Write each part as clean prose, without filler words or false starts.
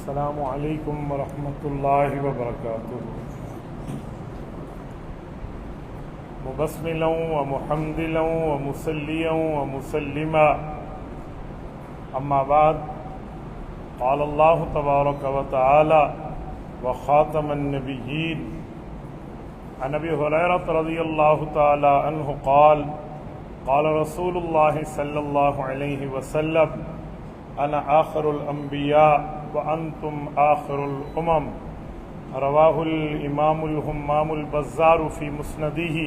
السلام علیکم ورحمۃ اللہ وبرکاتہ۔ مبسملا ومحمدلا ومصلیا ومسلما، اما بعد، قال اللہ تبارک وتعالی وخاتم النبیین عن ابی ہریرہ رضی اللہ تعالی عنہ قال قال رسول اللہ صلی اللہ علیہ وسلم انا آخر الانبیاء وانتم آخر الامم، رواہ الامام الہمام البزار فی مسندہ۔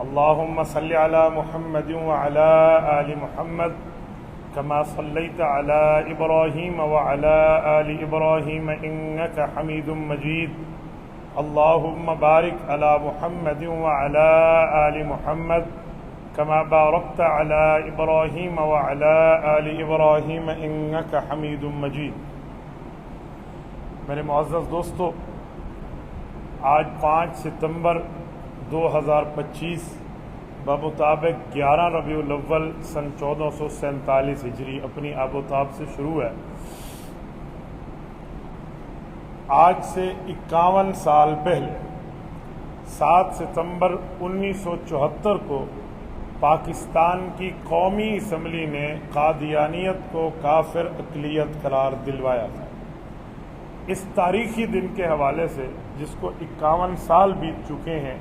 اللہم صل علی محمد وعلی آل محمد کما صلیت علی ابراہیم وعلی آل ابراہیم انک حمید مجید۔ اللہم بارک علی محمد وعلی آل محمد کما بارکت علی ابراہیم وعلی آل ابراہیم انک حمید مجید۔ میرے معزز دوستو، آج 5 ستمبر 2025 بمطابق 11 ربیع الاول سن 1447 ہجری اپنی آب و تاب سے شروع ہے۔ آج سے 51 سال پہلے 7 ستمبر 1974 کو پاکستان کی قومی اسمبلی نے قادیانیت کو کافر اقلیت قرار دلوایا تھا۔ اس تاریخی دن کے حوالے سے، جس کو 51 سال بیت چکے ہیں،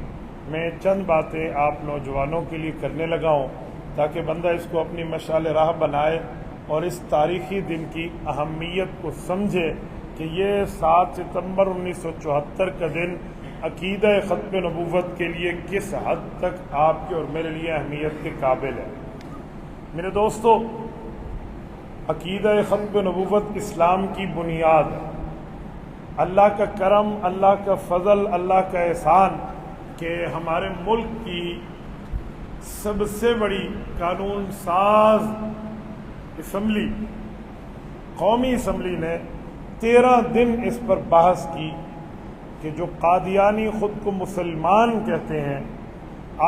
میں چند باتیں آپ نوجوانوں کے لیے کرنے لگا ہوں تاکہ بندہ اس کو اپنی مشعل راہ بنائے اور اس تاریخی دن کی اہمیت کو سمجھے کہ یہ 7 ستمبر 1974 کا دن عقیدہ ختم نبوت کے لیے کس حد تک آپ کے اور میرے لیے اہمیت کے قابل ہے۔ میرے دوستو، عقیدہ ختم نبوت اسلام کی بنیاد ہے۔ اللہ کا کرم، اللہ کا فضل، اللہ کا احسان کہ ہمارے ملک کی سب سے بڑی قانون ساز اسمبلی، قومی اسمبلی نے 13 دن اس پر بحث کی کہ جو قادیانی خود کو مسلمان کہتے ہیں،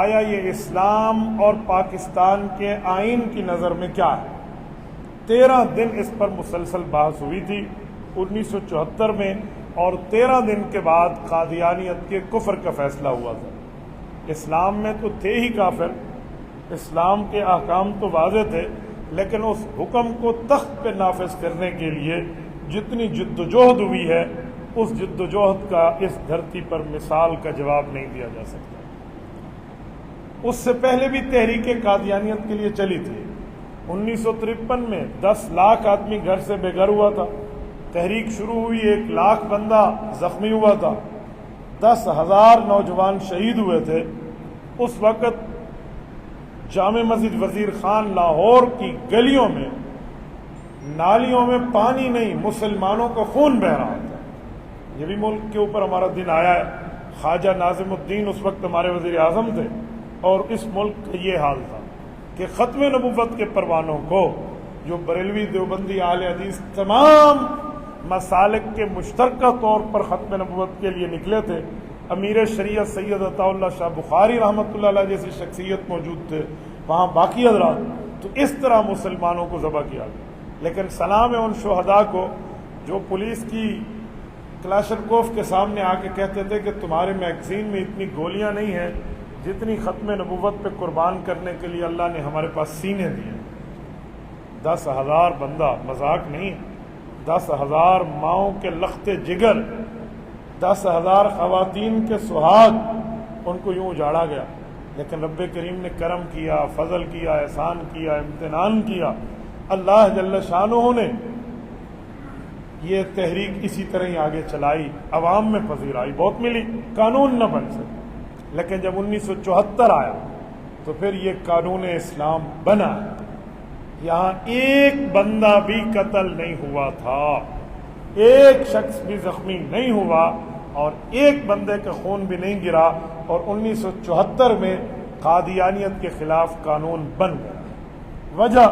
آیا یہ اسلام اور پاکستان کے آئین کی نظر میں کیا ہے۔ 13 دن اس پر مسلسل بحث ہوئی تھی 1974 میں، اور 13 دن کے بعد قادیانیت کے کفر کا فیصلہ ہوا تھا۔ اسلام میں تو تھے ہی کافر، اسلام کے احکام تو واضح تھے، لیکن اس حکم کو تخت پہ نافذ کرنے کے لیے جتنی جد و جہد ہوئی ہے، اس جد و جہد کا اس دھرتی پر مثال کا جواب نہیں دیا جا سکتا۔ اس سے پہلے بھی تحریک قادیانیت کے لیے چلی تھی۔ 1953 میں 10 لاکھ آدمی گھر سے بے گھر ہوا تھا۔ تحریک شروع ہوئی، 1 لاکھ بندہ زخمی ہوا تھا، 10,000 نوجوان شہید ہوئے تھے۔ اس وقت جامع مسجد وزیر خان لاہور کی گلیوں میں، نالیوں میں پانی نہیں، مسلمانوں کا خون بہہ رہا تھا۔ یہ بھی ملک کے اوپر ہمارا دن آیا ہے۔ خواجہ ناظم الدین اس وقت ہمارے وزیر اعظم تھے، اور اس ملک کا یہ حال تھا کہ ختم نبوت کے پروانوں کو، جو بریلوی دیوبندی اہل حدیث تمام مسالک کے مشترکہ طور پر ختم نبوت کے لیے نکلے تھے، امیر شریعت سید عطا اللہ شاہ بخاری رحمۃ اللہ علیہ جیسی شخصیت موجود تھے، وہاں باقی حضرات، تو اس طرح مسلمانوں کو ذبح کیا گیا۔ لیکن سلام ہے ان شہداء کو جو پولیس کی کلاشنکوف کے سامنے آ کے کہتے تھے کہ تمہارے میگزین میں اتنی گولیاں نہیں ہیں جتنی ختم نبوت پہ قربان کرنے کے لیے اللہ نے ہمارے پاس سینے دیے۔ 10,000 بندہ مذاق نہیں، 10,000 ماؤں کے لخت جگر، 10,000 خواتین کے سہاگ، ان کو یوں اجاڑا گیا۔ لیکن رب کریم نے کرم کیا، فضل کیا، احسان کیا، امتنان کیا۔ اللہ جل شانہ نے یہ تحریک اسی طرح ہی آگے چلائی، عوام میں پذیرائی بہت ملی، قانون نہ بن سکے۔ لیکن جب 1974 آیا تو پھر یہ قانون اسلام بنا۔ یہاں ایک بندہ بھی قتل نہیں ہوا تھا، ایک شخص بھی زخمی نہیں ہوا، اور ایک بندے کا خون بھی نہیں گرا، اور 1974 میں قادیانیت کے خلاف قانون بن گیا۔ وجہ،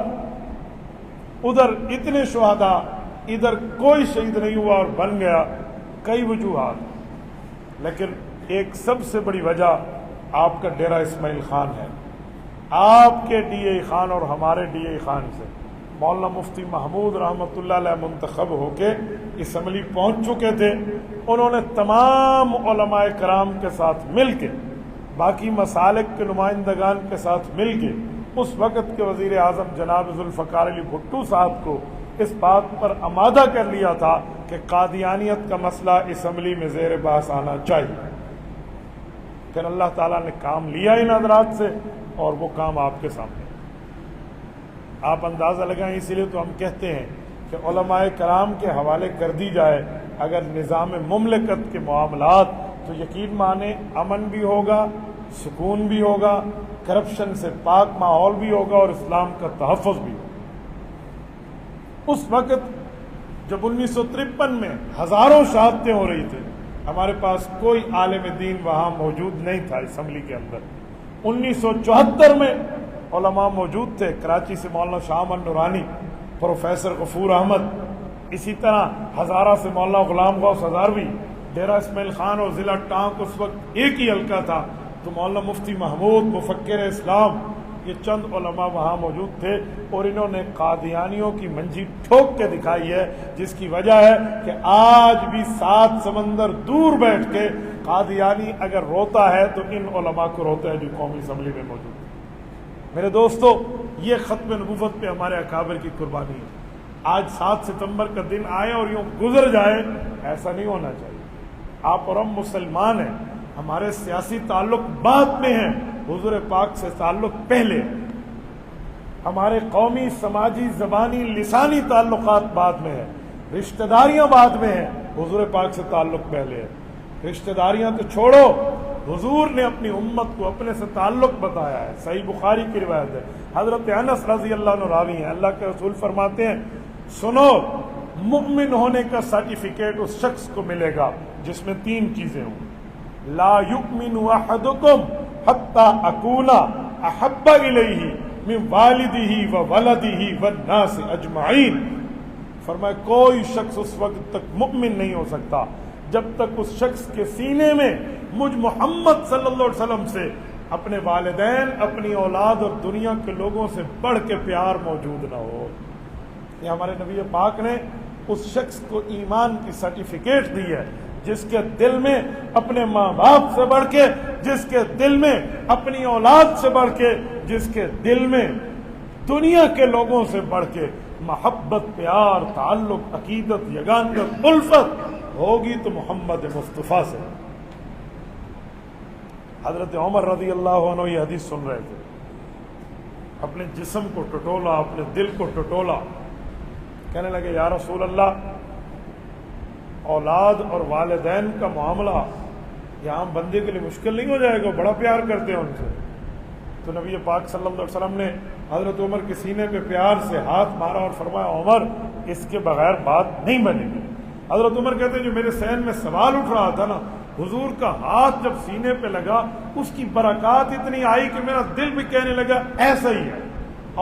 ادھر اتنے شہداء، ادھر کوئی شہید نہیں ہوا اور بن گیا۔ کئی وجوہات، لیکن ایک سب سے بڑی وجہ آپ کا ڈیرہ اسماعیل خان ہے۔ آپ کے ڈی اے خان اور ہمارے ڈی اے خان سے مولانا مفتی محمود رحمۃ اللہ علیہ منتخب ہو کے اسمبلی پہنچ چکے تھے. انہوں نے تمام علماء کرام کے ساتھ مل کے، باقی مسالک کے نمائندگان کے ساتھ مل کے، اس وقت کے وزیر اعظم جناب ذوالفقار علی بھٹو صاحب کو اس بات پر آمادہ کر لیا تھا کہ قادیانیت کا مسئلہ اسمبلی میں زیر بحث آنا چاہیے. پھر اللہ تعالیٰ نے کام لیا ان حضرات سے، اور وہ کام آپ کے سامنے. آپ اندازہ لگائیں، اسی لیے تو ہم کہتے ہیں کہ علماء کرام کے حوالے کر دی جائے اگر نظام مملکت کے معاملات، تو یقین مانیں امن بھی ہوگا، سکون بھی ہوگا، کرپشن سے پاک ماحول بھی ہوگا، اور اسلام کا تحفظ بھی ہوگا. اس وقت جب 1953 میں ہزاروں شہادتیں ہو رہی تھیں، ہمارے پاس کوئی عالم دین وہاں موجود نہیں تھا اسمبلی کے اندر. 1974 میں علماء موجود تھے، کراچی سے مولانا شاہ احمد نورانی، پروفیسر غفور احمد، اسی طرح ہزارہ سے مولانا غلام غوث ہزاروی، ڈیرہ اسماعیل خان اور ضلع ٹانک اس وقت ایک ہی حلقہ تھا، تو مولانا مفتی محمود مفکر اسلام، یہ چند علماء وہاں موجود تھے، اور انہوں نے قادیانیوں کی منجی ٹھوک کے دکھائی ہے، جس کی وجہ ہے کہ آج بھی 7 سمندر دور بیٹھ کے قادیانی اگر روتا ہے تو ان علماء کو روتا ہے جو قومی اسمبلی میں موجود ہے. میرے دوستو، یہ ختم نبوت پہ ہمارے اکابر کی قربانی ہے. آج 7 ستمبر کا دن آئے اور یوں گزر جائے، ایسا نہیں ہونا چاہیے. آپ اور ہم مسلمان ہیں، ہمارے سیاسی تعلق بعد میں ہیں، حضور پاک سے تعلق پہلے. ہمارے قومی، سماجی، زبانی، لسانی تعلقات بعد میں ہیں، رشتہ داریاں بعد میں ہیں، حضور پاک سے تعلق پہلے ہے. رشتہ داریاں تو چھوڑو، حضور نے اپنی امت کو اپنے سے تعلق بتایا ہے. صحیح بخاری کی روایت ہے، حضرت انس رضی اللہ عنہ راوی ہیں، اللہ کے رسول فرماتے ہیں، سنو، مؤمن ہونے کا سرٹیفکیٹ اس شخص کو ملے گا جس میں 3 چیزیں ہوں. لا یؤمن احدکم حتی اکون احب الیہ من والدہ وولدہ والناس اجمعین. فرمایا کوئی شخص اس وقت تک مؤمن نہیں ہو سکتا جب تک اس شخص کے سینے میں مجھ محمد صلی اللہ علیہ وسلم سے اپنے والدین، اپنی اولاد اور دنیا کے لوگوں سے بڑھ کے پیار موجود نہ ہو. یہ ہمارے نبی پاک نے اس شخص کو ایمان کی سرٹیفکیٹ دی ہے جس کے دل میں اپنے ماں باپ سے بڑھ کے، جس کے دل میں اپنی اولاد سے بڑھ کے، جس کے دل میں دنیا کے لوگوں سے بڑھ کے محبت، پیار، تعلق، عقیدت، یگانت، الفت ہوگی تو محمد مصطفیٰ سے. حضرت عمر رضی اللہ عنہ یہ حدیث سن رہے تھے، اپنے جسم کو ٹٹولا، اپنے دل کو ٹٹولا، کہنے لگے یا رسول اللہ، اولاد اور والدین کا معاملہ یہ عام بندے کے لیے مشکل نہیں ہو جائے گا؟ بڑا پیار کرتے ہیں ان سے. تو نبی پاک صلی اللہ علیہ وسلم نے حضرت عمر کے سینے پہ پیار سے ہاتھ مارا اور فرمایا عمر، اس کے بغیر بات نہیں بنے گی. حضرت عمر کہتے ہیں جو میرے ذہن میں سوال اٹھ رہا تھا نا، حضور کا ہاتھ جب سینے پہ لگا اس کی برکات اتنی آئی کہ میرا دل بھی کہنے لگا ایسا ہی ہے.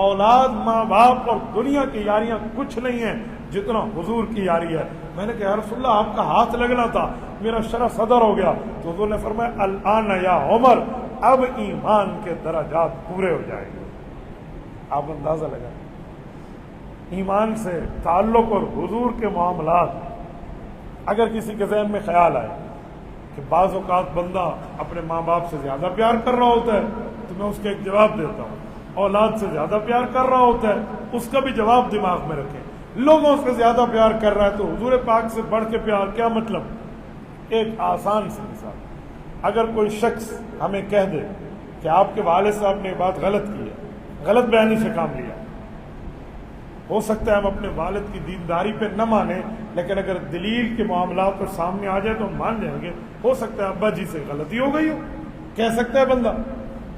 اولاد، ماں باپ اور دنیا کی یاریاں کچھ نہیں ہیں جتنا حضور کی یاری ہے. میں نے کہا یا رسول اللہ آپ کا ہاتھ لگنا تھا، میرا شرح صدر ہو گیا. تو حضور نے فرمایا الآن یا عمر، اب ایمان کے درجات پورے ہو جائیں گے. آپ اندازہ لگائیں، ایمان سے تعلق اور حضور کے معاملات. اگر کسی کے ذہن میں خیال آئے کہ بعض اوقات بندہ اپنے ماں باپ سے زیادہ پیار کر رہا ہوتا ہے، تو میں اس کا ایک جواب دیتا ہوں. اولاد سے زیادہ پیار کر رہا ہوتا ہے، اس کا بھی جواب دماغ میں رکھیں. لوگوں سے زیادہ پیار کر رہا ہے تو حضور پاک سے بڑھ کے پیار، کیا مطلب؟ ایک آسان سی مثال، اگر کوئی شخص ہمیں کہہ دے کہ آپ کے والد صاحب نے یہ بات غلط کی ہے، غلط بیانی سے کام لیا، ہو سکتا ہے ہم اپنے والد کی دینداری پہ نہ مانیں، لیکن اگر دلیل کے معاملات پر سامنے آ جائے تو ہم مان جائیں گے. ہو سکتا ہے ابا جی سے غلطی ہو گئی ہو، کہہ سکتا ہے بندہ.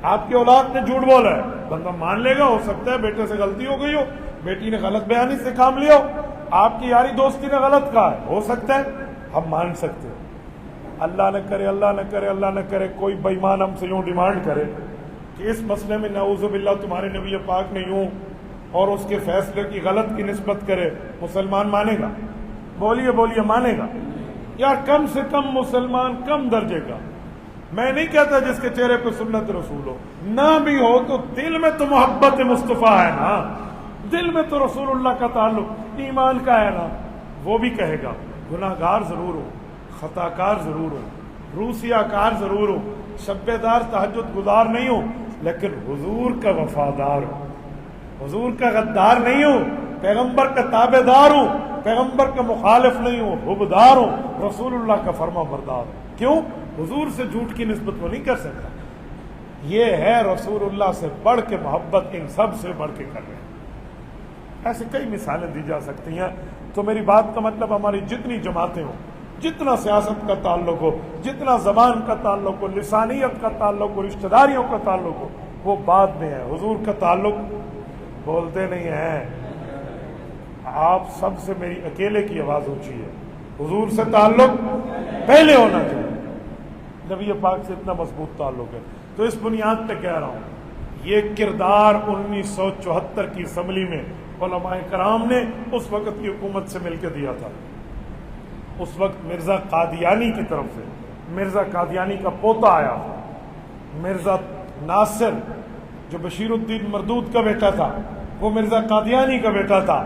آپ کی اولاد نے جھوٹ بولا ہے، بندہ مان لے گا. ہو سکتا ہے بیٹے سے غلطی ہو گئی ہو، بیٹی نے غلط بیانی سے کام لیا ہو، آپ کی یاری دوستی نے غلط کہا ہے، ہو سکتا ہے ہم مان سکتے ہیں. اللہ نہ کرے، اللہ نہ کرے، اللہ نہ کرے کوئی بے ایمان ہم سے یوں ڈیمانڈ کرے کہ اس مسئلے میں نعوذ باللہ تمہارے نبی پاک نے یوں، اور اس کے فیصلے کی غلط کی نسبت کرے، مسلمان مانے گا؟ بولیے بولیے، مانے گا؟ یار کم سے کم مسلمان کم درجے کا، میں نہیں کہتا جس کے چہرے پہ سنت رسول ہو، نہ بھی ہو تو دل میں تو محبت مصطفیٰ ہے نا. دل میں تو رسول اللہ کا تعلق ایمان کا ہے نا، وہ بھی کہے گا گناہگار ضرور ہو، خطا کار ضرور ہو، روسیہ کار ضرور ہو، شب دار تہجد گزار نہیں ہو، لیکن حضور کا وفادار ہو، حضور کا غدار نہیں ہو، پیغمبر کا تابع دار ہو، پیغمبر کا مخالف نہیں ہو، حبدار ہو، رسول اللہ کا فرما بردار ہو۔ کیوں؟ حضور سے جھوٹ کی نسبت وہ نہیں کر سکتا۔ یہ ہے رسول اللہ سے بڑھ کے محبت، ان سب سے بڑھ کے کر رہے ہیں۔ ایسے کئی مثالیں دی جا سکتی ہیں۔ تو میری بات کا مطلب ہماری جتنی جماعتیں ہوں، جتنا سیاست کا تعلق ہو، جتنا زبان کا تعلق ہو، لسانیت کا تعلق ہو، رشتہ داریوں کا تعلق ہو، وہ بعد میں ہے۔ حضور کا تعلق بولتے نہیں ہیں۔ آپ سب سے میری اکیلے کی آواز اونچی ہے، حضور سے تعلق پہلے ہونا چاہیے۔ نبی پاک سے اتنا مضبوط تعلق ہے۔ تو اس بنیاد پہ کہہ رہا ہوں، یہ کردار 1974 کی اسمبلی میں علماء کرام نے اس وقت کی حکومت سے مل کے دیا تھا۔ اس وقت مرزا قادیانی کی طرف سے، مرزا قادیانی کا پوتا آیا، مرزا ناصر جو بشیر الدین مردود کا بیٹا تھا، وہ مرزا قادیانی کا بیٹا تھا،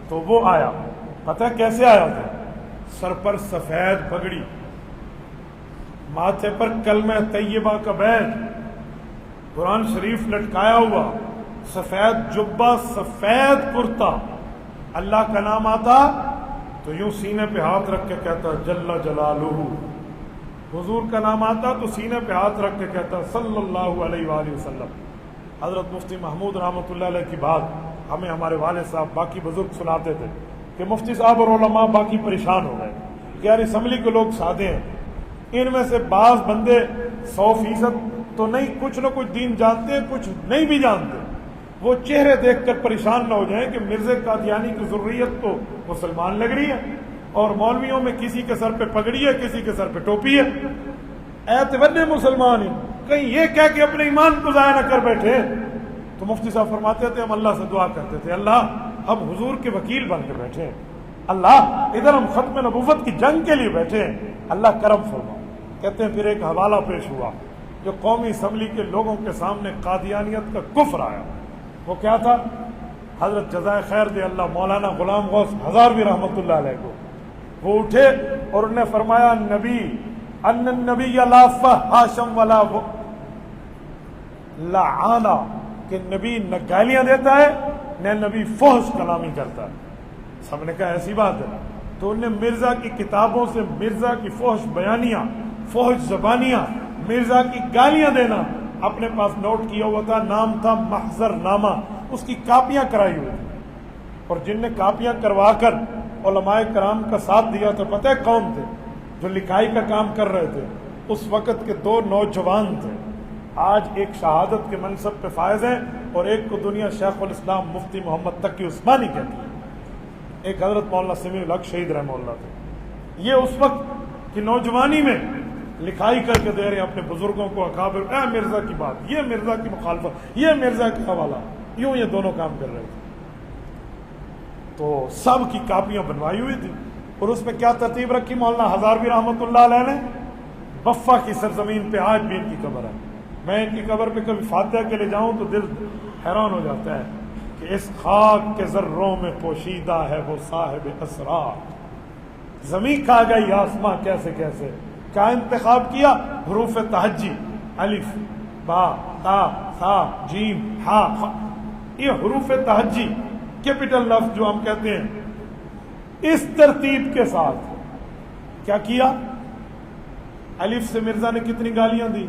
تو وہ آیا۔ پتہ کیسے آیا تھا؟ سر پر سفید پگڑی، ماتھے پر کلمہ طیبہ کا بیج، قرآن شریف لٹکایا ہوا، سفید جبہ، سفید کرتا، اللہ کا نام آتا تو یوں سینے پہ ہاتھ رکھ کے کہتا جل جلالہ، حضور کا نام آتا تو سینے پہ ہاتھ رکھ کے کہتا صلی اللہ علیہ وآلہ وسلم۔ حضرت مفتی محمود رحمۃ اللہ علیہ کی بات ہمیں ہمارے والد صاحب باقی بزرگ سناتے تھے کہ مفتی صاحب اور علماء باقی پریشان ہو گئے کہ یار اسمبلی کے لوگ سادے ہیں، ان میں سے بعض بندے 100% تو نہیں، کچھ نہ کچھ دین جانتے ہیں، کچھ نہیں بھی جانتے، وہ چہرے دیکھ کر پریشان نہ ہو جائیں کہ مرزا قادیانی کی ذریت تو مسلمان لگ رہی ہے اور مولویوں میں کسی کے سر پہ پگڑی ہے، کسی کے سر پہ ٹوپی ہے، اعتبار مسلمان ہیں، کہیں یہ کہہ کے اپنے ایمان کو ضائع نہ کر بیٹھے۔ تو مفتی صاحب فرماتے تھے ہم اللہ سے دعا کرتے تھے، اللہ ہم حضور کے وکیل بن کے بیٹھے ہیں، اللہ ادھر ہم ختم نبوت کی جنگ کے لیے بیٹھے ہیں، اللہ کرم فرما۔ کہتے ہیں پھر ایک حوالہ پیش ہوا جو قومی اسمبلی کے لوگوں کے سامنے قادیانیت کا کفر آیا۔ وہ کیا تھا؟ حضرت جزائے خیر دے اللہ مولانا غلام غوث ہزاروی رحمۃ اللہ علیہ کو، وہ اٹھے اور انہوں نے فرمایا نبی ان النبی لا فحاشم ولا لعانا، کہ نبی نہ گالیاں دیتا ہے نہ نبی فحش کلامی کرتا ہے۔ سب نے کہا ایسی بات ہے، تو انہیں مرزا کی کتابوں سے مرزا کی فحش بیانیاں، فحش زبانیاں، مرزا کی گالیاں دینا اپنے پاس نوٹ کیا ہوا تھا، نام تھا محضر نامہ، اس کی کاپیاں کرائی ہوئی تھی، اور جن نے کاپیاں کروا کر علماء کرام کا ساتھ دیا تھا پتہ ہے کون تھے؟ جو لکھائی کا کام کر رہے تھے اس وقت کے 2 نوجوان تھے، آج ایک شہادت کے منصب پہ فائز ہیں اور ایک کو دنیا شیخ الاسلام مفتی محمد تقی عثمانی کہتی ہے، ایک حضرت مولانا سمیع الحق شہید رحمہ اللہ تھے۔ یہ اس وقت کی نوجوانی میں لکھائی کر کے دے رہے ہیں اپنے بزرگوں کو، اکابر، اے مرزا کی بات، یہ مرزا کی مخالفت، یہ مرزا کا حوالہ، یوں یہ دونوں کام کر رہے تھے۔ تو سب کی کاپیاں بنوائی ہوئی تھی اور اس میں کیا ترتیب رکھی مولانا ہزاروی رحمۃ اللہ علیہ نے؟ بفا کی سرزمین پہ آج بھی ان کی قبر ہے، میں ان کی قبر پہ کبھی فاتحہ کے لیے جاؤں تو دل حیران ہو جاتا ہے کہ اس خاک کے ذروں میں پوشیدہ ہے وہ صاحب اسرار، زمین کھا گئی آسماں کیسے کیسے، کیا انتخاب کیا؟ حروف تہجی، الف با تا ثا جیم ہا خا، یہ حروف تہجی کیپٹل لفظ جو ہم کہتے ہیں، اس ترتیب کے ساتھ کیا کیا؟ الف سے مرزا نے کتنی گالیاں دی،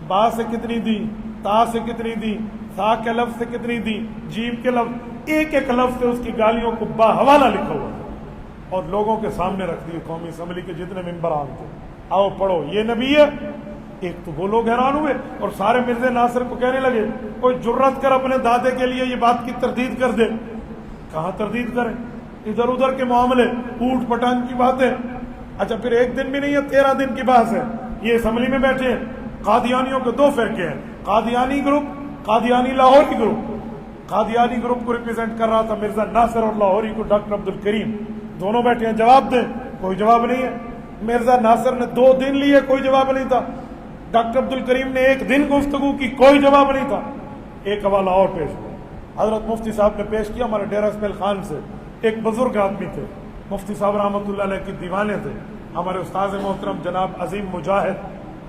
با سے کتنی دی، تا سے کتنی دی، ثا کے لفظ سے کتنی دی، جیم کے لفظ، ایک ایک لفظ سے اس کی گالیوں کو باحوالہ لکھا ہوا تھا اور لوگوں کے سامنے رکھ دی قومی اسمبلی کے جتنے ممبران تھے، آؤ پڑھو یہ نبی ہے۔ ایک تو وہ لوگ حیران ہوئے اور سارے مرزا ناصر کو کہنے لگے کوئی جرت کر اپنے دادے کے لیے یہ بات کی تردید کر دے۔ کہاں تردید کریں، ادھر ادھر کے معاملے، اوٹ پٹانگ کی باتیں۔ اچھا پھر ایک دن بھی نہیں ہے، 13 دن کی بحث ہے، یہ اسمبلی میں بیٹھے ہیں، قادیانیوں کے 2 فرقے ہیں، قادیانی گروپ، قادیانی لاہوری گروپ۔ قادیانی گروپ کو ریپرزینٹ کر رہا تھا مرزا ناصر اور لاہوری کو ڈاکٹر عبدالکریم، دونوں بیٹھے ہیں، جواب دیں، کوئی جواب نہیں ہے۔ مرزا ناصر نے 2 دن لیے، کوئی جواب نہیں تھا۔ ڈاکٹر عبدالکریم نے 1 دن گفتگو کی، کوئی جواب نہیں تھا۔ ایک حوالہ اور پیش ہوا، حضرت مفتی صاحب نے پیش کیا ہمارے ڈیرہ اسماعیل خان سے، ایک بزرگ آدمی تھے، مفتی صاحب رحمۃ اللہ علیہ کے دیوانے تھے، ہمارے استاذ محترم جناب عظیم مجاہد،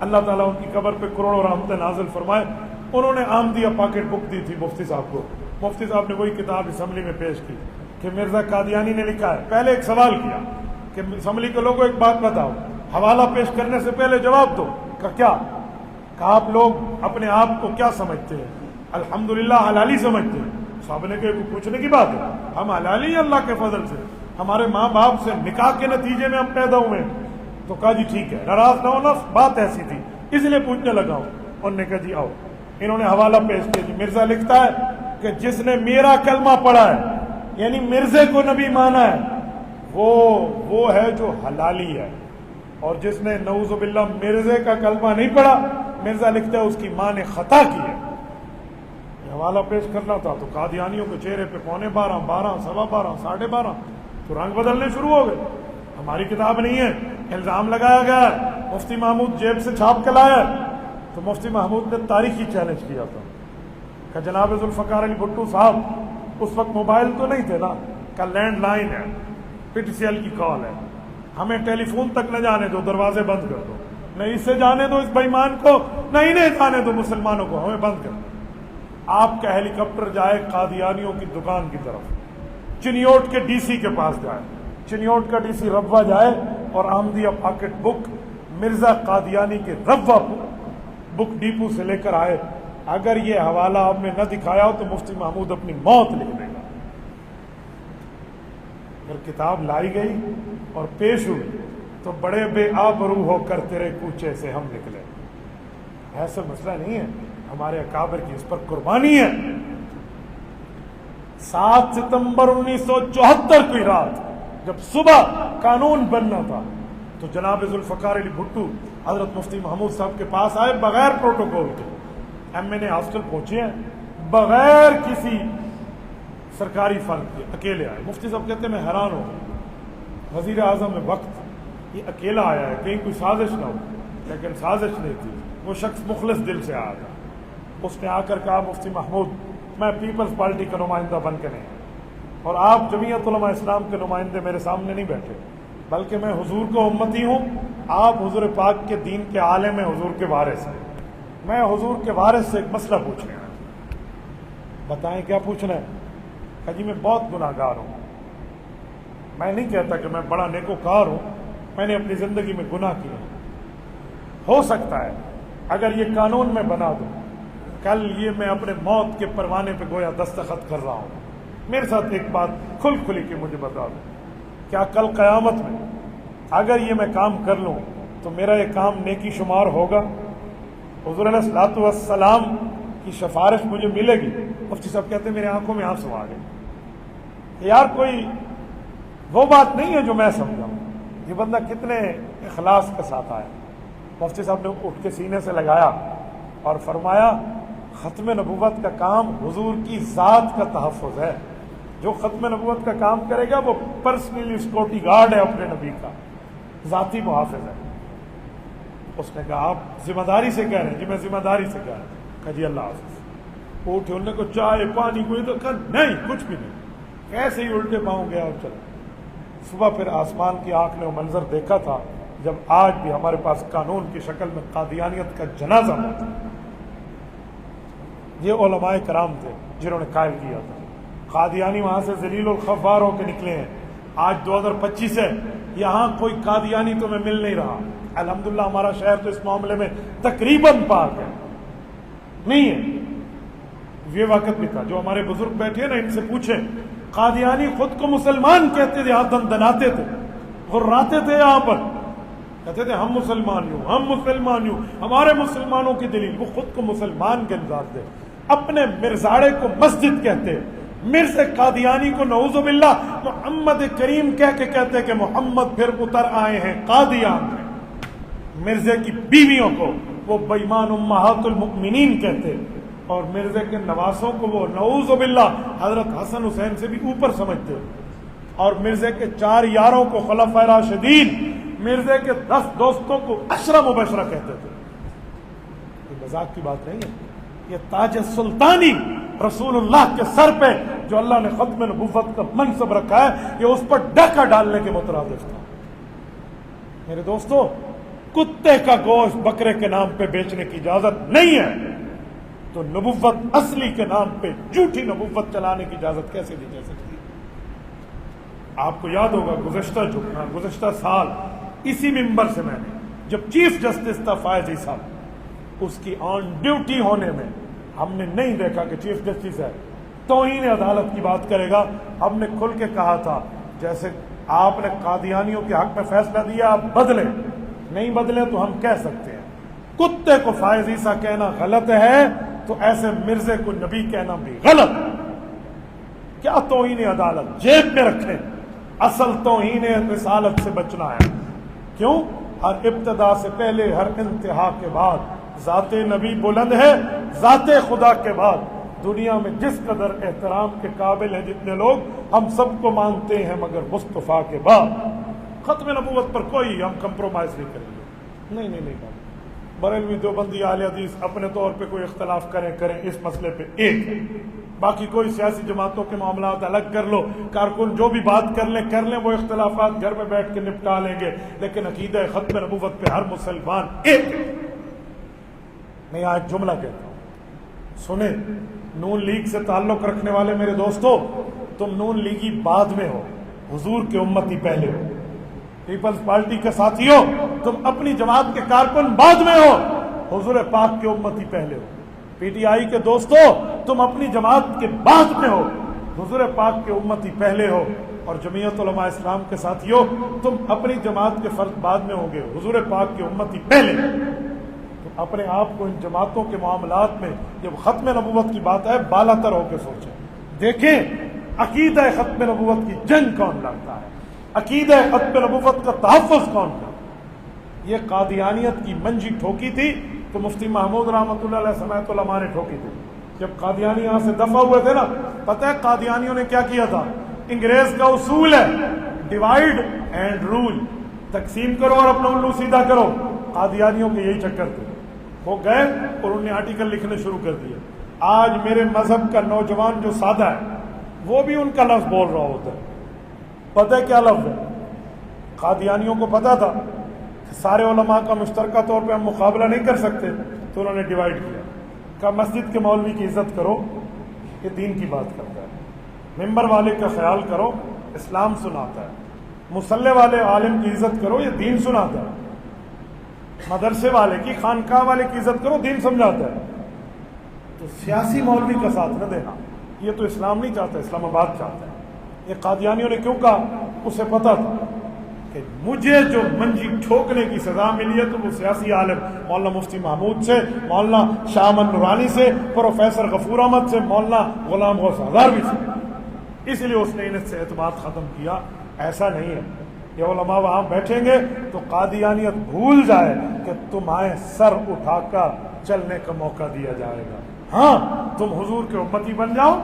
اللہ تعالیٰ ان کی قبر پہ کروڑوں رحمتیں نازل فرمائے، انہوں نے آمدیہ پاکٹ بک دی تھی مفتی صاحب کو۔ مفتی صاحب نے وہی کتاب اسمبلی میں پیش کی کہ مرزا قادیانی نے لکھا ہے۔ پہلے ایک سوال کیا کہ اسمبلی کے لوگوں ایک بات بتاؤ، حوالہ پیش کرنے سے پہلے جواب دو کہ کیا کہ آپ لوگ اپنے آپ کو کیا سمجھتے ہیں؟ الحمدللہ حلالی سمجھتے ہیں۔ صاحب نے کہا پوچھنے کی بات ہے، ہم حلالی ہیں اللہ کے فضل سے، ہمارے ماں باپ سے نکاح کے نتیجے میں ہم پیدا ہوئے ہیں۔ تو کہا جی ٹھیک ہے، ناراض نہ ہونا، بات ایسی تھی اس لیے پوچھنے لگا ہوں۔ انہوں نے کہا جی آؤ، انہوں نے حوالہ پیش کیا جی مرزا لکھتا ہے کہ جس نے میرا کلمہ پڑھا ہے یعنی مرزے کو نبی مانا ہے وہ ہے جو حلالی ہے، اور جس نے نعوذ باللہ مرزے کا کلمہ نہیں پڑھا، مرزا لکھتا ہے اس کی ماں نے خطا کی ہے۔ یہ حوالہ پیش کرنا تھا تو قادیانیوں کے چہرے پہ 11:15 12 سوا 12 ساڑھے 12 تو رنگ بدلنے شروع ہو گئے۔ ہماری کتاب نہیں ہے، الزام لگایا گیا ہے، مفتی محمود جیب سے چھاپ کے لایا ہے۔ تو مفتی محمود نے تاریخی چیلنج کیا تھا کہ جناب ذوالفقار علی بھٹو صاحب، اس وقت موبائل تو نہیں تھے نا، کا لینڈ لائن ہے، پی ٹی سی ایل کی کال ہے، ہمیں ٹیلی فون تک نہ جانے دو، دروازے بند کر دو، نہ اسے جانے دو اس بے ایمان کو، نہ انہیں جانے دو مسلمانوں کو، ہمیں بند کر دو۔ آپ کا ہیلی کاپٹر جائے قادیانیوں کی دکان کی طرف، چنیوٹ کے ڈی سی کے پاس جائے، چنیوٹ کا ڈی سی روا جائے اور آمدیہ پاکٹ بک مرزا قادیانی کے روا بک ڈیپو سے لے کر آئے۔ اگر یہ حوالہ آپ نے نہ دکھایا ہو تو مفتی محمود اپنی موت لکھ دے گا۔ اگر کتاب لائی گئی اور پیش ہوئی تو بڑے بے آبرو ہو کر تیرے کوچے سے ہم نکلے۔ ایسا مسئلہ نہیں ہے، ہمارے اکابر کی اس پر قربانی ہے۔ 7 ستمبر 1974 کی رات جب صبح قانون بننا تھا تو جناب ذوالفقار علی بھٹو حضرت مفتی محمود صاحب کے پاس آئے بغیر پروٹوکول کے، ایم این اے ہاسٹل پہنچے ہیں بغیر کسی سرکاری فرد کے، اکیلے آئے۔ مفتی صاحب کہتے ہیں میں حیران ہوں، وزیر اعظم میں وقت یہ اکیلا آیا ہے، کہیں کوئی سازش نہ ہو، لیکن سازش نہیں تھی، وہ شخص مخلص دل سے آیا تھا۔ اس نے آ کر کہا مفتی محمود میں پیپلز پارٹی کا نمائندہ بن کے نہیں، اور آپ جمعیت علماء اسلام کے نمائندے میرے سامنے نہیں بیٹھے، بلکہ میں حضور کو امتی ہوں، آپ حضور پاک کے دین کے عالم ہیں، حضور کے وارث ہیں، میں حضور کے وارث سے ایک مسئلہ پوچھنا ہے۔ بتائیں کیا پوچھنا ہے؟ کہ جی میں بہت گناہ گار ہوں، میں نہیں کہتا کہ میں بڑا نیکوکار ہوں، میں نے اپنی زندگی میں گناہ کیا، ہو سکتا ہے اگر یہ قانون میں بنا دوں کل یہ میں اپنے موت کے پروانے پہ گویا دستخط کر رہا ہوں۔ میرے ساتھ ایک بات کھل کھلی کے مجھے بتا دو، کیا کل قیامت میں اگر یہ میں کام کر لوں تو میرا یہ کام نیکی شمار ہوگا؟ حضور علیہ الصلوۃ والسلام کی سفارش مجھے ملے گی؟ مفتی صاحب کہتے ہیں میرے آنکھوں میں آنسو آ گئے، یار کوئی وہ بات نہیں ہے جو میں سمجھا ہوں، یہ بندہ کتنے اخلاص کے ساتھ آیا۔ مفتی صاحب نے اٹھ کے سینے سے لگایا اور فرمایا ختم نبوت کا کام حضور کی ذات کا تحفظ ہے، جو ختم نبوت کا کام کرے گا وہ پرسنلی سیکورٹی گارڈ ہے اپنے نبی کا، ذاتی محافظ ہے۔ اس نے کہا آپ ذمہ داری سے کہہ رہے ہیں؟ جی میں ذمہ داری سے کہہ رہا ہوں۔ کہا جی اللہ حافظ۔ اٹھے انہوں نے کو چائے پانی کوئی تو کہا نہیں کچھ بھی نہیں، کیسے ہی الٹے پاؤں گیا اور چلا۔ صبح پھر آسمان کی آنکھ نے وہ منظر دیکھا تھا جب آج بھی ہمارے پاس قانون کی شکل میں قادیانیت کا جنازہ موجود ہے۔ یہ علماء کرام تھے جنہوں نے قائل کیا تھا، قادیانی وہاں سے ذلیل الخوار ہو کے نکلے ہیں۔ آج 2025 ہے، یہاں کوئی قادیانی تو میں مل نہیں رہا۔ الحمدللہ ہمارا شہر تو اس معاملے میں تقریباً پاک ہے، نہیں ہے۔ یہ وقت بھی تھا جو ہمارے بزرگ بیٹھے ہیں نا، ان سے پوچھیں، قادیانی خود کو مسلمان کہتے تھے، ہاتھ دناتے تھے، غراتے تھے، یہاں پر کہتے تھے ہم مسلمان ہوں، ہم مسلمان ہوں، ہمارے مسلمانوں کی دلیل۔ وہ خود کو مسلمان کے نظر تھے، اپنے مرزاڑے کو مسجد کہتے، مرز قادیانی کو نعوذ باللہ محمد کریم کہہ کے کہتے کہ محمد پھر اتر آئے ہیں قادیان میں۔ مرزے کی بیویوں کو وہ بے ایمان امہات المؤمنین کہتے، اور مرزے کے نواسوں کو وہ نعوذ باللہ حضرت حسن حسین سے بھی اوپر سمجھتے، اور مرزے کے 4 یاروں کو خلفائے راشدین، مرزے کے 10 دوستوں کو عشرہ مبشرہ کہتے تھے۔ یہ مذاق کی بات نہیں ہے، یہ تاج سلطانی رسول اللہ کے سر پہ جو اللہ نے ختم نبوت کا منصب رکھا ہے یہ اس پر ڈاکہ ڈالنے کے مترادف تھا۔ میرے دوستو، کتے کا گوشت بکرے کے نام پہ بیچنے کی اجازت نہیں ہے، تو نبوت اصلی کے نام پہ جھوٹی نبوت چلانے کی اجازت کیسے دی جا سکتی؟ آپ کو یاد ہوگا گزشتہ سال اسی ممبر سے میں نے جب چیف جسٹس تھا فائز عیسیٰ، اس کی آن ڈیوٹی ہونے میں ہم نے نہیں دیکھا کہ چیف جسٹس ہے توہین عدالت کی بات کرے گا۔ ہم نے کھل کے کہا تھا جیسے آپ نے قادیانیوں کے حق میں فیصلہ دیا آپ بدلیں، نہیں بدلیں تو ہم کہہ سکتے ہیں۔ کتے کو فائز عیسیٰ کہنا غلط ہے تو ایسے مرزے کو نبی کہنا بھی غلط۔ کیا توہین عدالت جیب میں رکھیں، اصل توہین رسالت سے بچنا ہے۔ کیوں؟ ہر ابتدا سے پہلے ہر انتہا کے بعد ذات نبی بلند ہے، ذات خدا کے بعد دنیا میں جس قدر احترام کے قابل ہیں جتنے لوگ ہم سب کو مانتے ہیں مگر مصطفیٰ کے بعد ختم نبوت پر کوئی ہم کمپرومائز نہیں کریں گے۔ نہیں بریلوی دیوبندی اہل حدیث اپنے طور پہ کوئی اختلاف کریں اس مسئلے پہ ایک ہے، باقی کوئی سیاسی جماعتوں کے معاملات الگ کر لو، کارکن جو بھی بات کر لیں وہ اختلافات گھر میں بیٹھ کے نپٹا لیں گے، لیکن عقیدہ ختم نبوت پہ ہر مسلمان ایک ہے۔ میں یہاں ایک جملہ کہتا ہوں، سنیں نون لیگ سے تعلق رکھنے والے میرے دوستو، تم نون لیگی بعد میں ہو، حضور کے امتی پہلے ہو۔ پیپلز پارٹی کے ساتھیوں، تم اپنی جماعت کے کارکن بعد میں ہو، حضور پاک کے امتی پہلے ہو۔ پی ٹی آئی کے دوستو، تم اپنی جماعت کے بعد میں ہو، حضور پاک کے امتی پہلے ہو۔ اور جمعیت علماء اسلام کے ساتھیوں، تم اپنی جماعت کے فرد بعد میں ہوگے، حضور پاک کے امتی پہلے۔ تم اپنے آپ کو ان جماعتوں کے معاملات میں جب ختم نبوت کی بات ہے بالا تر ہو کے سوچیں، دیکھیں عقیدہ ختم نبوت کی جنگ کون لڑتا ہے، عقیدہ ختم نبوت کا تحفظ کون کرتا ہے۔ یہ قادیانیت کی منجی ٹھوکی تھی تو مفتی محمود رحمۃ اللہ علیہ سمیت علماء نے ٹھوکی تھی۔ جب قادیانی یہاں سے دفع ہوئے تھے نا، پتہ ہے قادیانیوں نے کیا کیا تھا؟ انگریز کا اصول ہے ڈیوائیڈ اینڈ رول، تقسیم کرو اور اپنا الو سیدھا کرو۔ قادیانیوں کے یہی چکر تھے، وہ گئے اور انہوں نے آرٹیکل لکھنے شروع کر دیے۔ آج میرے مذہب کا نوجوان جو سادہ ہے وہ بھی ان کا لفظ بول رہا ہوتا ہے، پتہ ہے کیا لفظ ہے؟ قادیانیوں کو پتا تھا کہ سارے علماء کا مشترکہ طور پہ ہم مقابلہ نہیں کر سکتے، تو انہوں نے ڈیوائیڈ کیا، کہا مسجد کے مولوی کی عزت کرو، یہ دین کی بات کرتا ہے، ممبر والے کا خیال کرو، اسلام سناتا ہے، مصلی والے عالم کی عزت کرو، یہ دین سناتا ہے، مدرسے والے کی خانقاہ والے کی عزت کرو، دین سمجھاتا ہے۔ تو سیاسی مولوی کا ساتھ نہ دینا، یہ تو اسلام نہیں چاہتا، اسلام آباد چاہتا ہے۔ یہ قادیانیوں نے کیوں کہا؟ اسے پتا تھا کہ مجھے جو منجی ٹھوکنے کی سزا ملی ہے تو وہ سیاسی عالم مولانا مفتی محمود سے، مولانا شاہ امن نورانی سے، پروفیسر غفور احمد سے، مولانا غلام غوث ہزاروی سے، اس لیے اس نے ان سے اعتماد ختم کیا۔ ایسا نہیں ہے، یہ علماء وہاں بیٹھیں گے تو قادیانیت بھول جائے کہ تمہیں سر اٹھا کر چلنے کا موقع دیا جائے گا۔ ہاں تم حضور کے امتی بن جاؤ،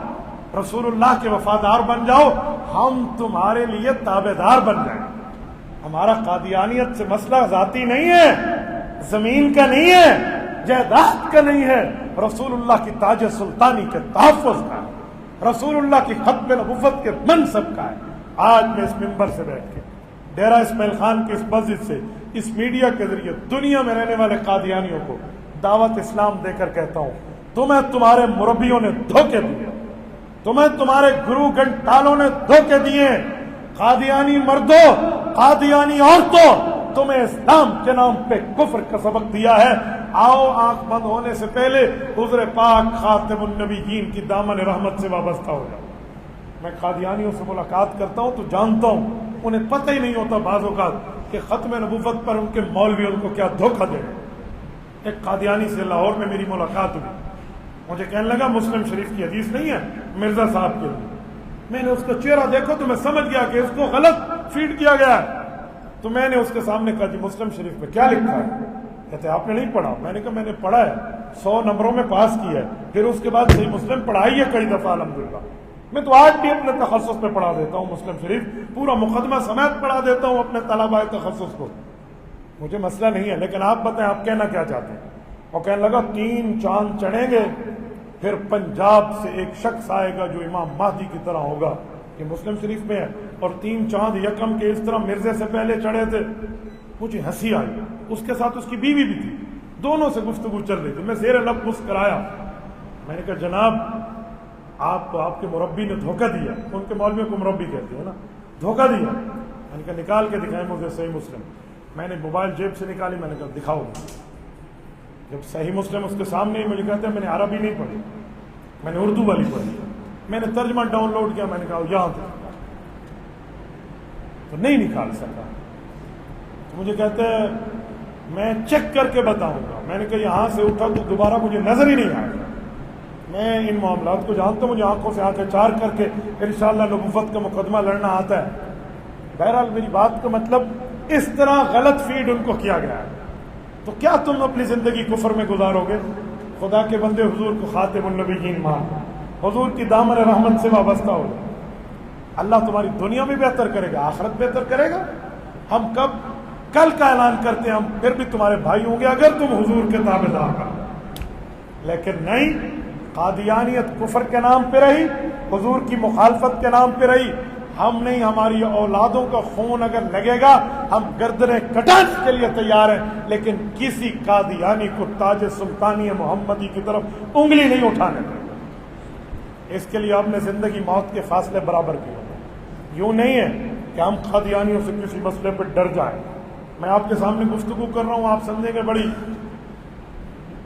رسول اللہ کے وفادار بن جاؤ، ہم تمہارے لیے تابعدار بن جائیں۔ ہمارا قادیانیت سے مسئلہ ذاتی نہیں ہے، زمین کا نہیں ہے، جائیداد کا نہیں ہے، رسول اللہ کی تاج سلطانی کے تحفظ کا ہے، رسول اللہ کی ختم نبوت کے منصب کا ہے۔ آج میں اس ممبر سے بیٹھ کے ڈیرہ اسماعیل خان کی اس مسجد سے اس میڈیا کے ذریعے دنیا میں رہنے والے قادیانیوں کو دعوت اسلام دے کر کہتا ہوں، تمہیں تمہارے مربیوں نے دھوکے دیے، تمہیں تمہارے گرو گھنٹالوں نے دھوکے دیے، قادیانی مردوں، قادیانی عورتوں، تمہیں اسلام کے نام پہ کفر کا سبق دیا ہے۔ آؤ آنکھ بند ہونے سے پہلے حضور پاک خاتم النبیین کی دامن رحمت سے وابستہ ہو جاؤ۔ میں قادیانیوں سے ملاقات کرتا ہوں تو جانتا ہوں انہیں پتہ ہی نہیں ہوتا بعض اوقات کہ ختم نبوت پر ان کے مولوی ان کو کیا دھوکہ دے۔ ایک قادیانی سے لاہور میں میری ملاقات ہوئی، مجھے کہنے لگا مسلم شریف کی حدیث نہیں ہے مرزا صاحب کے لیے۔ میں نے اس کا چہرہ دیکھو تو میں سمجھ گیا کہ اس کو غلط فیڈ کیا گیا ہے، تو میں نے اس کے سامنے کہا جی مسلم شریف میں کیا لکھا ہے؟ کہتے آپ نے نہیں پڑھا؟ میں نے کہا میں نے پڑھا ہے، 100 نمبروں میں پاس کیا ہے، پھر اس کے بعد صحیح مسلم پڑھائی ہے کئی دفعہ الحمدللہ۔ میں تو آج بھی اپنے تخصص پہ پڑھا دیتا ہوں مسلم شریف، پورا مقدمہ سمیت پڑھا دیتا ہوں اپنے طلباء تخصص کو، مجھے مسئلہ نہیں ہے۔ لیکن آپ بتائیں آپ کہنا کیا چاہتے ہیں؟ وہ کہنے لگا 3 چاند چڑھیں گے پھر پنجاب سے ایک شخص آئے گا جو امام مہدی کی طرح ہوگا، یہ مسلم شریف میں ہے، اور 3 چاند یکم کے اس طرح مرزے سے پہلے چڑھے تھے۔ مجھے ہنسی آئی، اس کے ساتھ اس کی بیوی بھی تھی، دونوں سے گفتگو چل رہی تھی۔ میں زیر لب مسکرایا، میں نے کہا جناب آپ کے مربی نے دھوکہ دیا، ان کے مولویوں کو مربی کہتے ہیں نا، دھوکہ دیا۔ میں نے کہا نکال کے دکھائیں مجھے صحیح مسلم۔ میں نے موبائل جیب سے نکالی، میں نے کہا دکھاؤ۔ جب صحیح مسلم اس کے سامنے ہی مجھے کہتے ہیں، میں نے عربی نہیں پڑھی، میں نے اردو والی پڑھی، میں نے ترجمہ ڈاؤن لوڈ کیا، میں نے کہا یہاں تو نہیں نکال سکا۔ تو مجھے کہتے ہیں میں چیک کر کے بتاؤں گا۔ میں نے کہا یہاں سے اٹھا تو دوبارہ مجھے نظر ہی نہیں آئے گا۔ میں ان معاملات کو جانتا ہوں، مجھے آنکھوں سے آنکھیں چار کر کے انشاءاللہ نبوت کا مقدمہ لڑنا آتا ہے۔ بہرحال میری بات کا مطلب اس طرح غلط فیڈ ان کو کیا گیا ہے، تو کیا تم اپنی زندگی کفر میں گزارو گے؟ خدا کے بندے حضور کو خاتم النبیین مان، حضور کی دامن رحمت سے وابستہ ہو، اللہ تمہاری دنیا میں بہتر کرے گا، آخرت بہتر کرے گا۔ ہم کل کا اعلان کرتے ہیں، ہم پھر بھی تمہارے بھائی ہوں گے اگر تم حضور کے تابعدار ہو، لیکن نہیں، قادیانیت کفر کے نام پہ رہی، حضور کی مخالفت کے نام پہ رہی۔ ہم نہیں، ہماری اولادوں کا خون اگر لگے گا ہم گردنیں کٹانے کے لیے تیار ہیں، لیکن کسی قادیانی کو تاج سلطانی محمدی کی طرف انگلی نہیں اٹھانے دیں۔ اس کے لیے آپ نے زندگی موت کے فاصلے برابر کیے۔ یوں نہیں ہے کہ ہم قادیانیوں سے کسی مسئلے پہ ڈر جائیں۔ میں آپ کے سامنے گفتگو کر رہا ہوں، آپ سمجھیں گے بڑی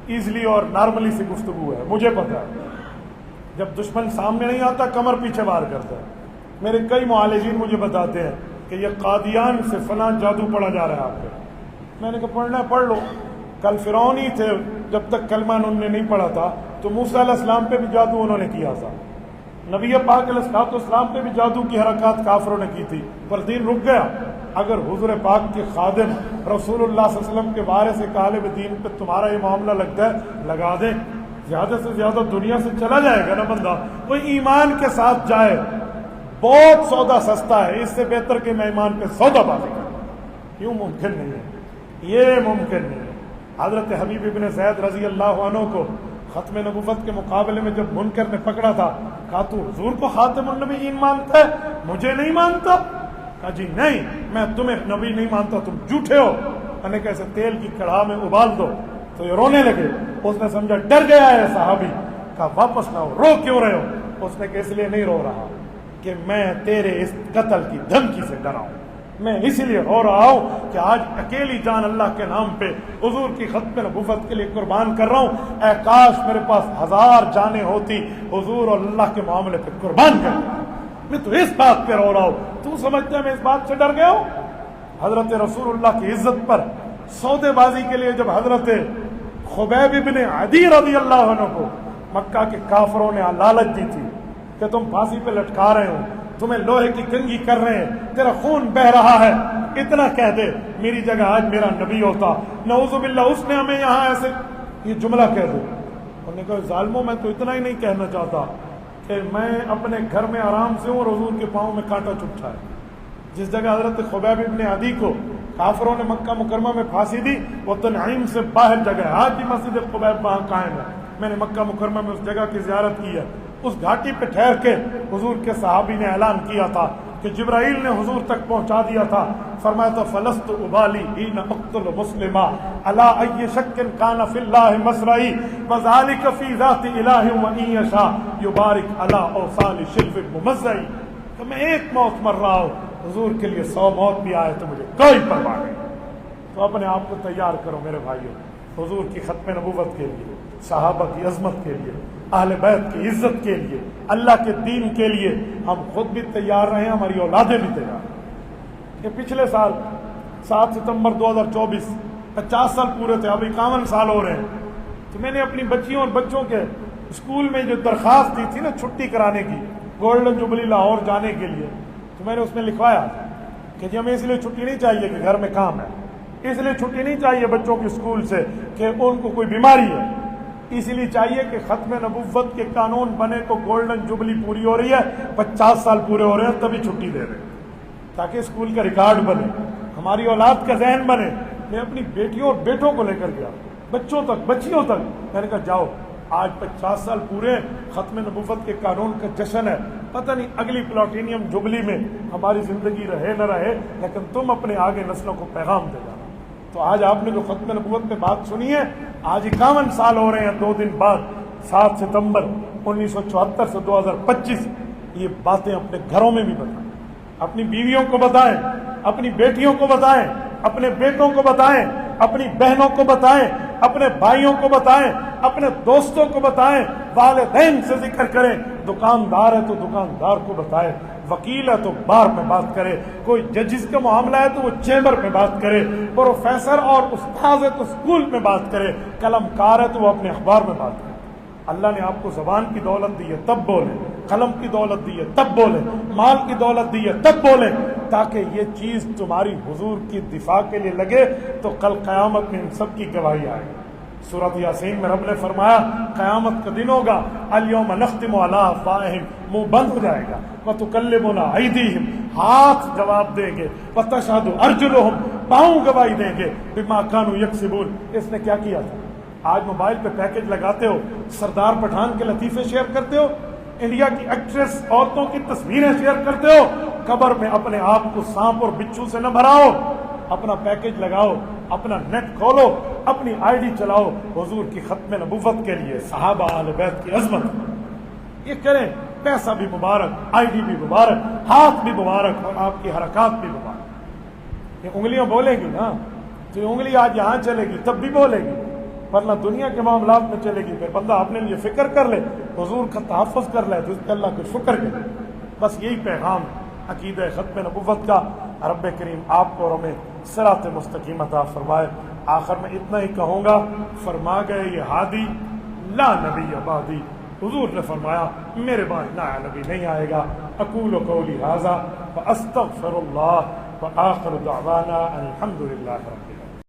ایزلی اور نارملی سی گفتگو ہے، مجھے پتا ہے جب دشمن سامنے نہیں آتا کمر پیچھے وار کرتا ہے۔ میرے کئی معالجین مجھے بتاتے ہیں کہ یہ قادیان سے فلاں جادو پڑھا جا رہا ہے آپ پہ۔ میں نے کہا پڑھنا ہے پڑھ لو۔ کل فرعون ہی تھے، جب تک کلمہ انہوں نے نہیں پڑھا تھا تو موسیٰ علیہ السلام پہ بھی جادو انہوں نے کیا تھا، نبی پاک علیہ السلام پہ بھی جادو کی حرکات کافروں نے کی تھی، پر دین رک گیا۔ اگر حضور پاک کے خادم رسول اللہ صلی اللہ علیہ وسلم کے وارث طالب دین پہ تمہارا یہ معاملہ لگتا ہے، لگا دیں، زیادہ سے زیادہ دنیا سے چلا جائے گا نا بندہ، کوئی ایمان کے ساتھ جائے، بہت سودا سستا ہے، اس سے بہتر کہ میں ایمان پہ سودا بازی کروں۔ یوں ممکن نہیں ہے، یہ ممکن نہیں ہے۔ حضرت حبیب ابن زید رضی اللہ عنہ کو ختم نبوت کے مقابلے میں جب منکر نے پکڑا تھا، کہا تو حضور کو خاتم النبیین مانتا ہے، مجھے نہیں مانتا؟ کہا جی نہیں، میں تمہیں نبی نہیں مانتا، تم جھوٹے ہو۔ میں نے کیسے تیل کی کڑھا میں ابال دو، تو یہ رونے لگے۔ اس نے سمجھا ڈر گیا ہے صحابی، کہا واپس نہ ہو، رو کیوں رہے ہو؟ اس نے کہا اس لیے نہیں رو رہا کہ میں تیرے اس قتل کی دھمکی سے ڈرا ہوں، میں اسی لیے رو رہا ہوں کہ آج اکیلی جان اللہ کے نام پہ حضور کی ختم نبوت کے لیے قربان کر رہا ہوں۔ اے کاش میرے پاس 1000 جانیں ہوتی، حضور اور اللہ کے معاملے پہ قربان کر، میں تو اس بات پہ رو رہا ہوں، تو سمجھتا ہے میں اس بات سے ڈر گیا ہوں؟ حضرت رسول اللہ کی عزت پر سودے بازی کے لیے جب حضرت خبیب ابن عدی رضی اللہ عنہ کو مکہ کے کافروں نے لالچ دی تھی کہ تم پھانسی پہ لٹکا رہے ہو، تمہیں لوہے کی کنگھی کر رہے ہیں، تیرا خون بہ رہا ہے، اتنا کہہ دے میری جگہ آج میرا نبی ہوتا، نعوذ باللہ اس نے ہمیں یہاں ایسے یہ جملہ کہہ دو۔ انہوں نے کہا ظالموں، میں تو اتنا ہی نہیں کہنا چاہتا کہ میں اپنے گھر میں آرام سے ہوں اور حضور کے پاؤں میں کانٹا چبھتا ہے۔ جس جگہ حضرت خبیب ابن عدی کو کافروں نے مکہ مکرمہ میں پھانسی دی، وہ تنعیم سے باہر جگہ ہے، آج بھی مسجد خبیب وہاں قائم ہے۔ میں نے مکہ مکرمہ میں اس جگہ کی زیارت کی ہے۔ اس گھاٹی پہ ٹھہر کے حضور کے صحابی نے اعلان کیا تھا کہ جبرائیل نے حضور تک پہنچا دیا تھا، فرمایا تھا فلست ابالی حین اقتل مسلما علی ای شک کان فی اللہ مصرعی وذالک فی ذات الہ وان یشاء یبارک علی اوصال شلف ممزعی۔ تو میں ایک موت مر رہا ہوں، حضور کے لیے 100 موت بھی آئے تو مجھے کوئی پرواہ نہیں۔ تو اپنے آپ کو تیار کرو میرے بھائیوں، حضور کی ختم نبوت کے لیے، صحابہ کی عظمت کے لیے، اہل بیت کی عزت کے لیے، اللہ کے دین کے لیے ہم خود بھی تیار رہیں، ہماری اولادیں بھی تیار رہیں۔ کہ پچھلے سال 7 ستمبر 2024 50 سال پورے تھے، اب 51 سال ہو رہے ہیں، تو میں نے اپنی بچیوں اور بچوں کے اسکول میں جو درخواست دی تھی نا چھٹی کرانے کی، گولڈن جوبلی لاہور جانے کے لیے، تو میں نے اس میں لکھوایا کہ جی ہمیں اس لیے چھٹی نہیں چاہیے کہ گھر میں کام ہے، اس لیے چھٹی نہیں چاہیے بچوں کی اسکول سے کہ ان کو کوئی بیماری ہے، اس لیے چاہیے کہ ختم نبوت کے قانون بنے کو گولڈن جوبلی پوری ہو رہی ہے، 50 سال پورے ہو رہے ہیں تبھی چھٹی دے رہے ہیں، تاکہ اسکول کا ریکارڈ بنے، ہماری اولاد کا ذہن بنے۔ میں اپنی بیٹیوں اور بیٹوں کو لے کر گیا، بچوں تک بچیوں تک، میں نے کہا جاؤ آج 50 سال پورے ختم نبوت کے قانون کا جشن ہے. پتہ نہیں اگلی پلاٹینیم جبلی میں ہماری زندگی رہے نہ رہے، لیکن تم اپنے آگے نسلوں کو پیغام دے جانا. تو آج آپ نے جو ختم نبوت پہ بات سنی ہے، آج 51 سال ہو رہے ہیں 2 دن بعد، 7 ستمبر 1974 سے 2025. یہ باتیں اپنے گھروں میں بھی بتائیں، اپنی بیویوں کو بتائیں، اپنی بیٹیوں کو بتائیں، اپنے بیٹوں کو بتائیں، اپنی بہنوں کو بتائیں، اپنے بھائیوں کو بتائیں، اپنے دوستوں کو بتائیں، والدین سے ذکر کریں. دکاندار ہے تو دکاندار کو بتائے، وکیل ہے تو بار میں بات کرے، کوئی ججز کا معاملہ ہے تو وہ چیمبر میں بات کرے، پروفیسر اور استاذ ہے تو اسکول میں بات کرے، قلم کار ہے تو وہ اپنے اخبار میں بات کرے. اللہ نے آپ کو زبان کی دولت دی ہے تب بولے، قلم کی دولت دی ہے تب بولے، مال کی دولت دی ہے تب بولے، تاکہ یہ چیز تمہاری حضور کی دفاع کے لیے لگے تو کل قیامت میں ان سب کی گواہی آئے. سورۃ یاسین میں رب نے فرمایا قیامت کا دن ہوگا، الیوم نختم علی افواہہم، منہ بند ہو جائے گا، وتکلمنا ایدیہم، ہاتھ جواب دیں گے، وتشہد ارجلہم، پاؤں گواہی دیں گے، بما کانوا یکسبون، اس نے کیا کیا تھا. آج موبائل پہ پیکج لگاتے ہو، سردار پٹھان کے لطیفے شیئر کرتے ہو، انڈیا کی ایکٹریس عورتوں کی تصویریں شیئر کرتے ہو. قبر میں اپنے آپ کو سانپ اور بچھو سے نہ بھراؤ، اپنا پیکج لگاؤ، اپنا نیٹ کھولو، اپنی آئی ڈی چلاؤ، حضور کی ختم نبوت کے لیے، صحابہ اہل بیت کی عظمت یہ کریں. پیسہ بھی مبارک، آئی ڈی بھی مبارک، ہاتھ بھی مبارک، اور آپ کی حرکات بھی مبارک. یہ انگلیاں بولیں گی نا، تو یہ انگلی آج یہاں چلے گی تب بھی بولے گی، ورنہ دنیا کے معاملات میں چلے گی. پھر بندہ اپنے لیے فکر کر لے، حضور کا تحفظ کر لے، تو اس کے اللہ کو شکر کرے. بس یہی پیغام عقیدہ ختم نبوت کا. رب کریم آپ کو اور ہمیں صراط مستقیم عطا فرمائے. آخر میں اتنا ہی کہوں گا، فرما گئے یہ ہادی لا نبی بعدی، حضور نے فرمایا میرے بعد نیا نبی نہیں آئے گا. اقول قولی ھذا واستغفر اللہ وآخر دعوانا الحمد للہ رب العالمین.